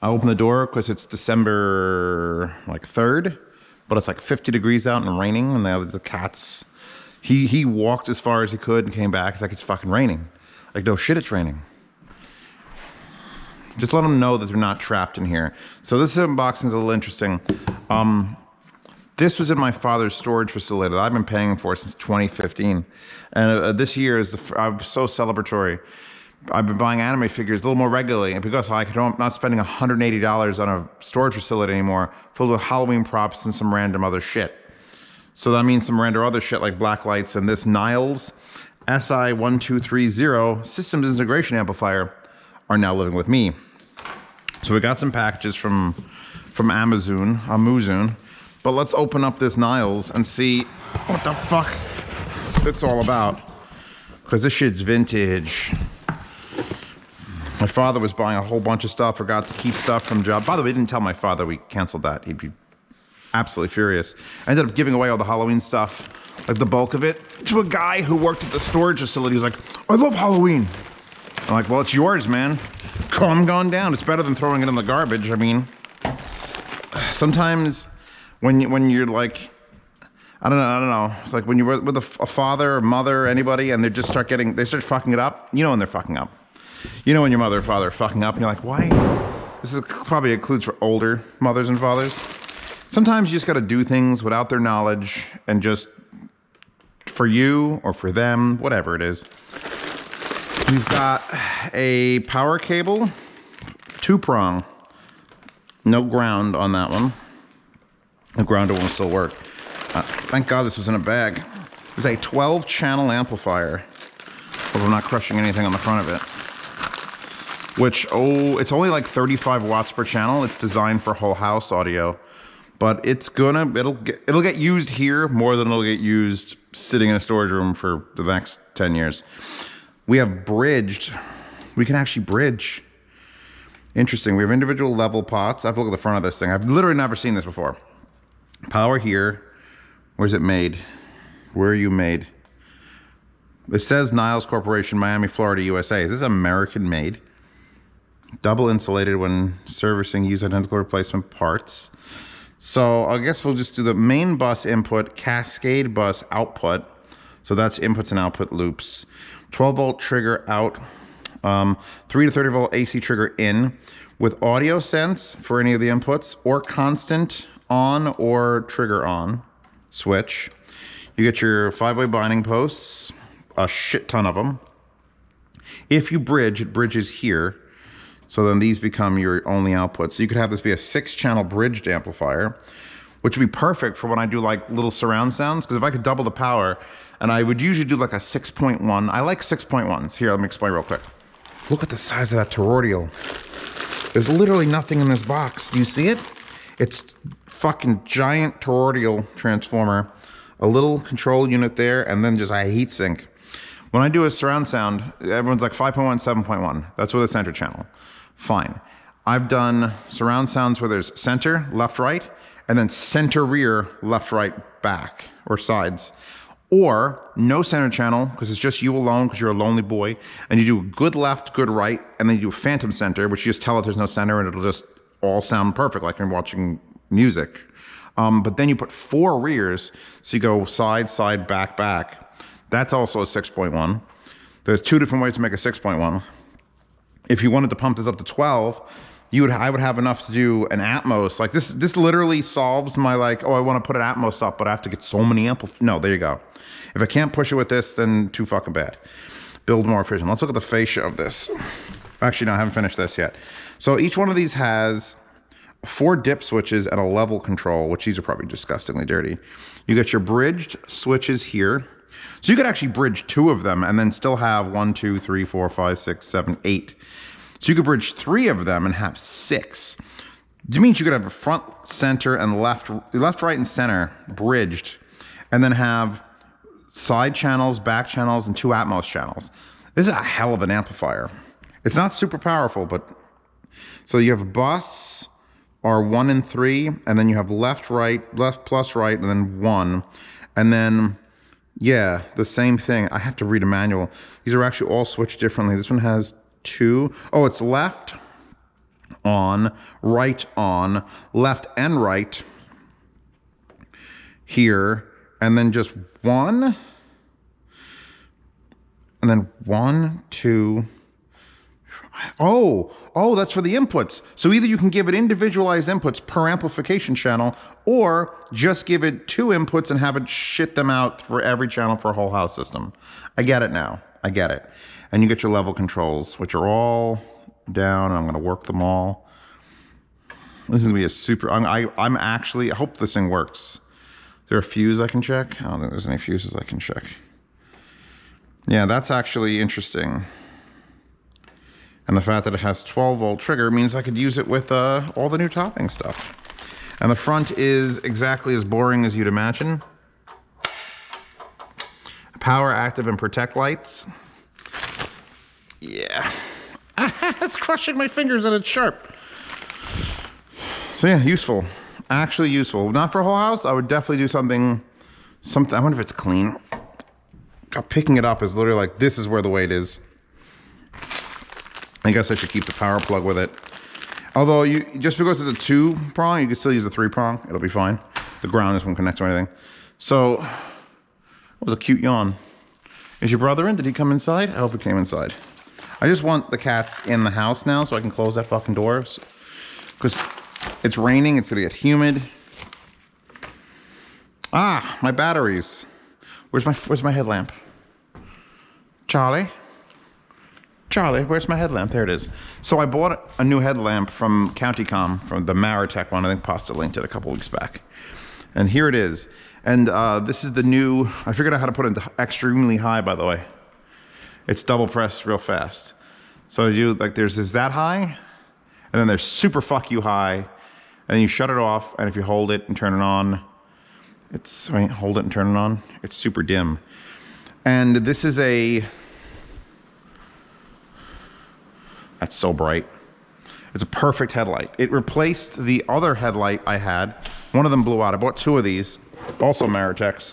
I open the door because it's December like 3rd, but it's like 50 degrees out and raining, and the cats. He walked as far as he could and came back. It's like it's fucking raining. Like, no shit, it's raining. Just let them know that they're not trapped in here. So this unboxing is a little interesting. This was in my father's storage facility that I've been paying for since 2015. And this year is I'm so celebratory. I've been buying anime figures a little more regularly, and because I'm not spending $180 on a storage facility anymore, filled with Halloween props and some random other shit. So that means some random other shit like black lights and this Niles SI1230 systems integration amplifier are now living with me. So we got some packages from Amazon, but let's open up this Niles and see what the fuck it's all about, because this shit's vintage. My father was buying a whole bunch of stuff, forgot to keep stuff from job. By the way, we didn't tell my father we canceled that. He'd be absolutely furious. I ended up giving away all the Halloween stuff, like the bulk of it, to a guy who worked at the storage facility. He was like, I love Halloween. I'm like, well, it's yours, man. Calm gone down. It's better than throwing it in the garbage. I mean, sometimes when you're like, I don't know. It's like when you're with a father or mother or anybody, and they start fucking it up. You know when they're fucking up. You know when your mother or father are fucking up, and you're like, why? This is probably includes for older mothers and fathers. Sometimes you just got to do things without their knowledge, and just for you or for them, whatever it is. We've got a power cable, 2-prong. No ground on that one. The grounder won't still work. Thank God this was in a bag. It's a 12-channel amplifier. But I'm not crushing anything on the front of it. Which, it's only like 35 watts per channel. It's designed for whole house audio. But it'll get used here more than it'll get used sitting in a storage room for the next 10 years. We have we can actually bridge. Interesting, we have individual level pots. I have to look at the front of this thing. I've literally never seen this before. Power here. Where's it made? Where are you made? It says Niles Corporation, Miami, Florida, USA. Is this American made? Double insulated when servicing, use identical replacement parts. So I guess we'll just do the main bus input, cascade bus output. So that's inputs and output loops. 12 volt trigger out, 3 to 30 volt AC trigger in, with audio sense for any of the inputs, or constant on or trigger on switch. You get your 5-way binding posts, a shit ton of them. If you bridge, it bridges here. So then these become your only outputs. So you could have this be a 6-channel bridged amplifier, which would be perfect for when I do like little surround sounds. Because if I could double the power, and I would usually do like a 6.1. I like 6.1s. Here, let me explain real quick. Look at the size of that toroidal. There's literally nothing in this box. Do you see it? It's fucking giant toroidal transformer, a little control unit there, and then just a heat sink. When I do a surround sound, everyone's like 5.1, 7.1. That's with a center channel. Fine. I've done surround sounds where there's center, left, right, and then center, rear, left, right, back, or sides. Or no center channel, because it's just you alone, because you're a lonely boy, and you do good left, good right, and then you do a phantom center, which you just tell it there's no center, and it'll just all sound perfect, like you're watching music. But then you put 4 rears, so you go side, side, back, back. That's also a 6.1. There's 2 different ways to make a 6.1. If you wanted to pump this up to 12, I would have enough to do an Atmos. Like this literally solves my like, oh, I want to put an Atmos up, but I have to get so many No, there you go. If I can't push it with this, then too fucking bad. Build more efficient. Let's look at the fascia of this. Actually, no, I haven't finished this yet. So each one of these has 4 dip switches and a level control, which these are probably disgustingly dirty. You get your bridged switches here. So you could actually bridge 2 of them and then still have 1, 2, 3, 4, 5, 6, 7, 8. So you could bridge 3 of them and have 6. It means you could have a front, center, and left, right, and center bridged, and then have side channels, back channels, and 2 Atmos channels. This is a hell of an amplifier. It's not super powerful, but so you have a bus R1 and 3, and then you have left plus right, and then 1, and then yeah, the same thing. I have to read a manual. These are actually all switched differently. This one has 2. Oh, it's left on, right on, left and right here, and then just one, and then 1, 2. Oh, that's for the inputs. So either you can give it individualized inputs per amplification channel, or just give it 2 inputs and have it shit them out for every channel for a whole house system. I get it now. I get it. And you get your level controls, which are all down. I'm going to work them all. This is going to be a super... I'm actually... I hope this thing works. Is there a fuse I can check? I don't think there's any fuses I can check. Yeah, that's actually interesting. And the fact that it has 12-volt trigger means I could use it with all the new topping stuff. And the front is exactly as boring as you'd imagine. Power, active, and protect lights. Yeah. It's crushing my fingers and it's sharp. So yeah, useful. Actually useful. Not for a whole house. I would definitely do something. I wonder if it's clean. Picking it up is literally like, this is where the weight is. I guess I should keep the power plug with it. Although, just because it's a 2-prong, you can still use a 3-prong. It'll be fine. The ground just won't connect to anything. So, that was a cute yawn. Is your brother in? Did he come inside? I hope he came inside. I just want the cats in the house now so I can close that fucking door. Because it's raining, it's gonna get humid. Ah, my batteries. Where's my headlamp? Charlie, where's my headlamp? There it is. So I bought a new headlamp from CountyCom, from the Maritech one. I think Pasta linked it a couple weeks back. And here it is. And this is the new, I figured out how to put it extremely high, by the way. It's double pressed real fast. So there's that high, and then there's super fuck you high, and then you shut it off, and if you hold it and turn it on, hold it and turn it on, it's super dim. And this is that's so bright. It's a perfect headlight. It replaced the other headlight I had. One of them blew out. I bought 2 of these, also Maritechs.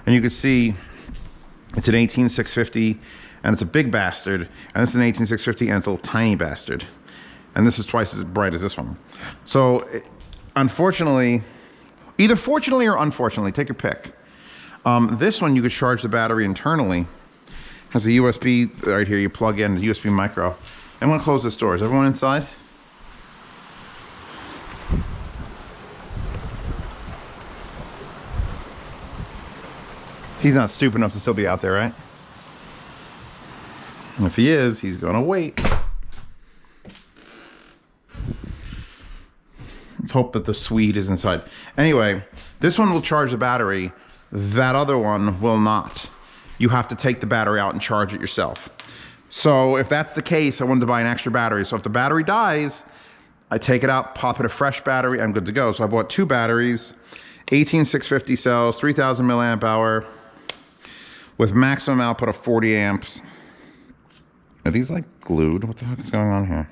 And you can see it's an 18650, and it's a big bastard. And this is an 18650, and it's a little tiny bastard. And this is twice as bright as this one. So, unfortunately, either fortunately or unfortunately, take your pick. This one you could charge the battery internally. It has a USB right here. You plug in the USB micro. I'm gonna close this door. Is everyone inside? He's not stupid enough to still be out there, right? And if he is, he's gonna wait. Let's hope that the Swede is inside. Anyway, this one will charge the battery. That other one will not. You have to take the battery out and charge it yourself. So if that's the case, I wanted to buy an extra battery. So if the battery dies, I take it out, pop in a fresh battery, I'm good to go. So I bought 2 batteries, 18650 cells, 3000 milliamp hour, with maximum output of 40 amps. Are these like glued? What the heck is going on here?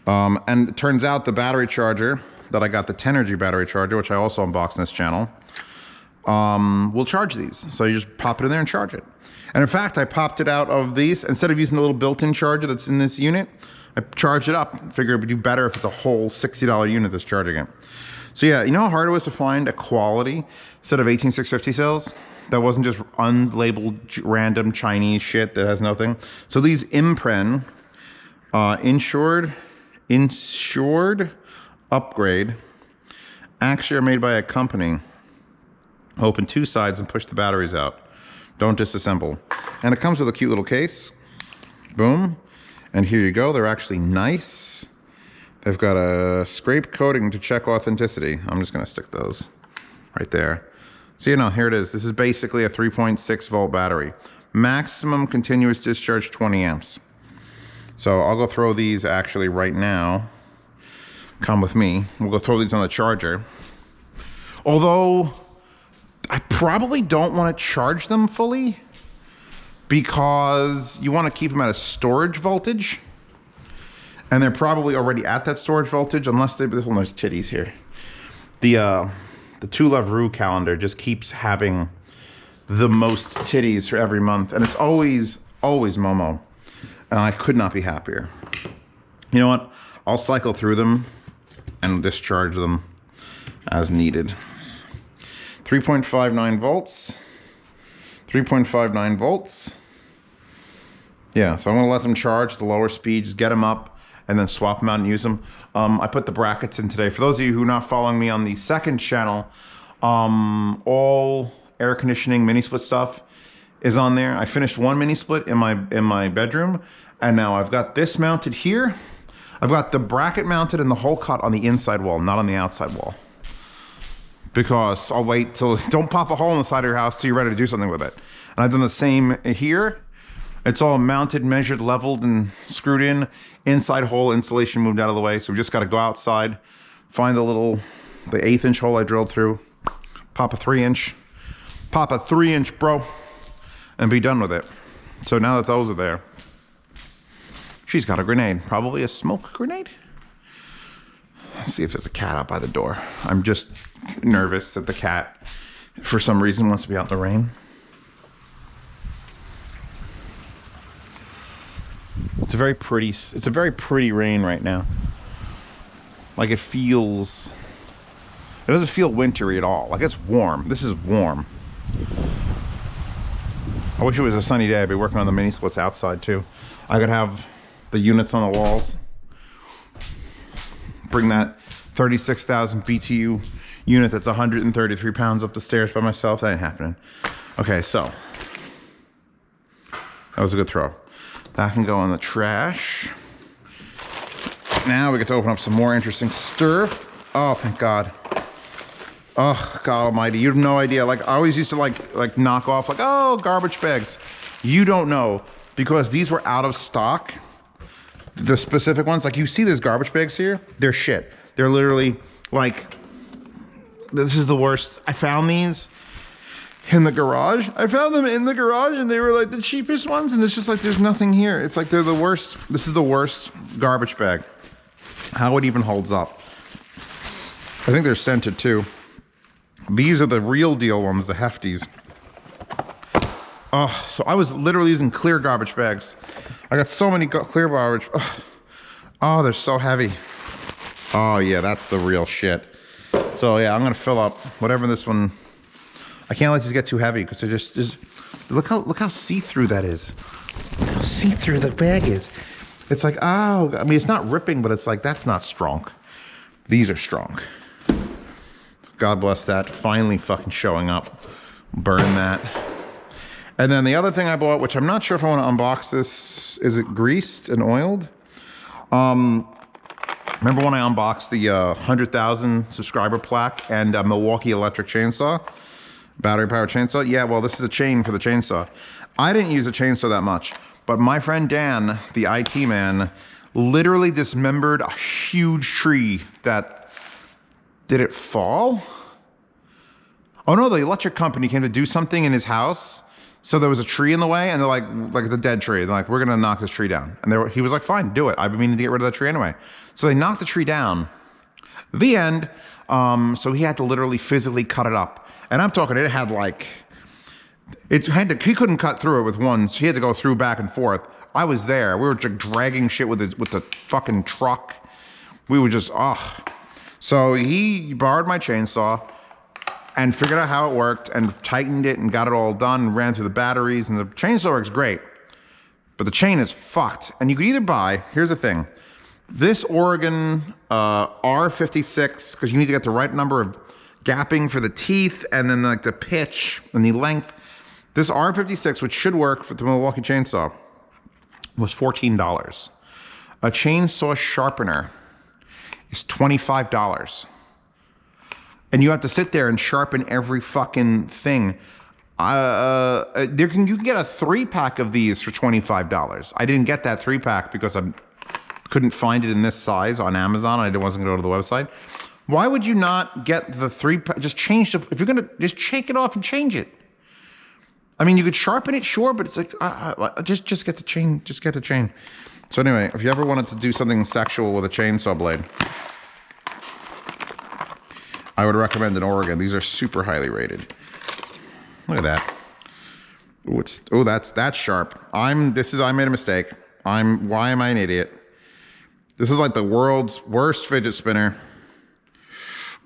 And it turns out the battery charger that I got, the Tenergy battery charger, which I also unboxed in this channel, will charge these. So you just pop it in there and charge it. And in fact, I popped it out of these. Instead of using the little built-in charger that's in this unit, I charged it up. Figured it would do better if it's a whole $60 unit that's charging it. So yeah, you know how hard it was to find a quality set of 18650 cells that wasn't just unlabeled random Chinese shit that has nothing? So these Impren insured upgrade actually are made by a company. Open 2 sides and push the batteries out. Don't disassemble. And it comes with a cute little case. Boom. And here you go. They're actually nice. They've got a scrape coating to check authenticity. I'm just going to stick those right there. So, here it is. This is basically a 3.6 volt battery. Maximum continuous discharge 20 amps. So I'll go throw these actually right now. Come with me. We'll go throw these on the charger. Although I probably don't want to charge them fully because you want to keep them at a storage voltage. And they're probably already at that storage voltage unless there's titties here. The To Love Rue calendar just keeps having the most titties for every month. And it's always Momo. And I could not be happier. You know what? I'll cycle through them and discharge them as needed. 3.59 volts. 3.59 volts. Yeah, so I'm gonna let them charge at the lower speeds, get them up, and then swap them out and use them. I put the brackets in today. For those of you who are not following me on the second channel, all air conditioning mini split stuff is on there. I finished one mini split in my bedroom, and now I've got this mounted here. I've got the bracket mounted and the hole cut on the inside wall, not on the outside wall. Because I'll wait till, don't pop a hole in the side of your house till you're ready to do something with it. And I've done the same here. It's all mounted, measured, leveled, and screwed in. Inside hole insulation moved out of the way. So we just got to go outside, find the 1/8" hole I drilled through, pop a 3" bro, and be done with it. So now that those are there, she's got a grenade, probably a smoke grenade. Let's see if there's a cat out by the door. I'm just nervous that the cat, for some reason, wants to be out in the rain. It's a very pretty rain right now. Like it doesn't feel wintry at all. Like it's warm. This is warm. I wish it was a sunny day. I'd be working on the mini splits outside too. I could have the units on the walls. Bring that 36,000 BTU unit that's 133 pounds up the stairs by myself. That ain't happening. Okay, so that was a good throw. That can go in the trash. Now we get to open up some more interesting stuff. Oh, thank God. Oh, God almighty. You have no idea. Like, I always used to like knock off, like, oh, garbage bags. You don't know, because these were out of stock. The specific ones, like you see these garbage bags here, they're shit. They're literally like, this is the worst. I found these in the garage. I found them in the garage and they were like the cheapest ones, and it's just like there's nothing here. It's like they're the worst. This is the worst garbage bag. How it even holds up. I think they're scented too. These are the real deal ones, the hefties. Oh, so I was literally using clear garbage bags. I got so many clear garbage. Oh, they're so heavy. Oh yeah, that's the real shit. So yeah, I'm gonna fill up whatever this one. I can't let these get too heavy because they're just look how see-through that is. Look how see-through the bag is. It's like, oh, I mean, it's not ripping, but it's like, that's not strong. These are strong. God bless that. Finally fucking showing up. Burn that. And then the other thing I bought, which I'm not sure if I want to unbox this, is it greased and oiled? Remember when I unboxed the 100,000 subscriber plaque and a Milwaukee electric chainsaw? Battery powered chainsaw? Yeah, well, this is a chain for the chainsaw. I didn't use a chainsaw that much, but my friend Dan, the IT man, literally dismembered a huge tree that, did it fall? Oh no, the electric company came to do something in his house. So there was a tree in the way, and they're like the dead tree. They're like, we're gonna knock this tree down. And he was like, fine, do it. I've been meaning to get rid of that tree anyway. So they knocked the tree down. The end. So he had to literally physically cut it up. And I'm talking, it had like, he couldn't cut through it with one, so he had to go through back and forth. I was there. We were just dragging shit with the fucking truck. We were just, So he borrowed my chainsaw and figured out how it worked and tightened it and got it all done and ran through the batteries, and the chainsaw works great. But the chain is fucked. And you could either buy, here's the thing, this Oregon R56, because you need to get the right number of gapping for the teeth and then like the pitch and the length. This R56, which should work for the Milwaukee chainsaw, was $14. A chainsaw sharpener is $25. And you have to sit there and sharpen every fucking thing. You can get a 3-pack of these for $25. I didn't get that 3-pack because I couldn't find it in this size on Amazon. I wasn't going to go to the website. Why would you not get the 3-pack? Just change if you're gonna just shake it off and change it. I mean, you could sharpen it, sure, but it's like just get the chain. Just get the chain. So anyway, if you ever wanted to do something sexual with a chainsaw blade, I would recommend an Oregon. These are super highly rated. Look at that. That's sharp. I made a mistake. Why am I an idiot? This is like the world's worst fidget spinner.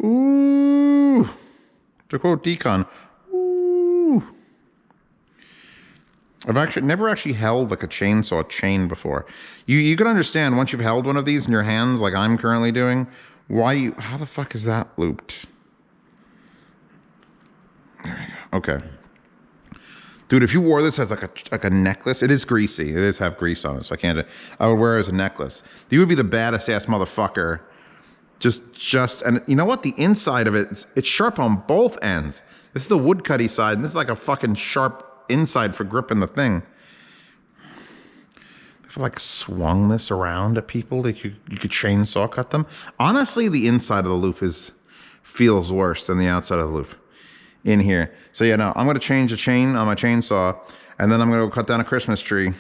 Ooh. To quote Decon, ooh. I've never actually held like a chainsaw chain before. You can understand once you've held one of these in your hands, like I'm currently doing, how the fuck is that looped? There we go. Okay. Dude, if you wore this as like a necklace, it is greasy. It does have grease on it, so I would wear it as a necklace. You would be the baddest ass motherfucker. And you know what? The inside of it's sharp on both ends. This is the woodcutty side, and this is like a fucking sharp inside for gripping the thing. If I like swung this around at people, like you could chainsaw cut them. Honestly, the inside of the loop feels worse than the outside of the loop in here. So yeah, no, I'm gonna change the chain on my chainsaw, and then I'm gonna go cut down a Christmas tree.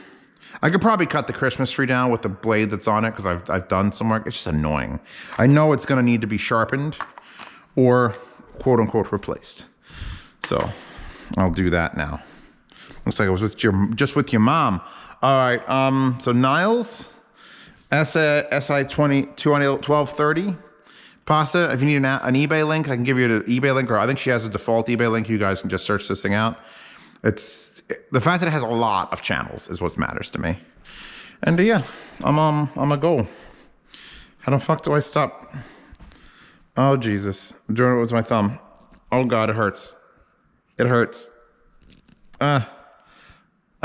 I could probably cut the Christmas tree down with the blade that's on it because I've done some work. It's just annoying. I know it's gonna need to be sharpened or quote unquote replaced. So I'll do that now. Looks like I was with your mom. All right. So Niles, SI 1230 pasta. If you need an eBay link, I can give you an eBay link, or I think she has a default eBay link. You guys can just search this thing out. It's the fact that it has a lot of channels is what matters to me. And yeah, I'm a go. How the fuck do I stop? Oh Jesus! I'm doing it with my thumb. Oh God, it hurts. It hurts.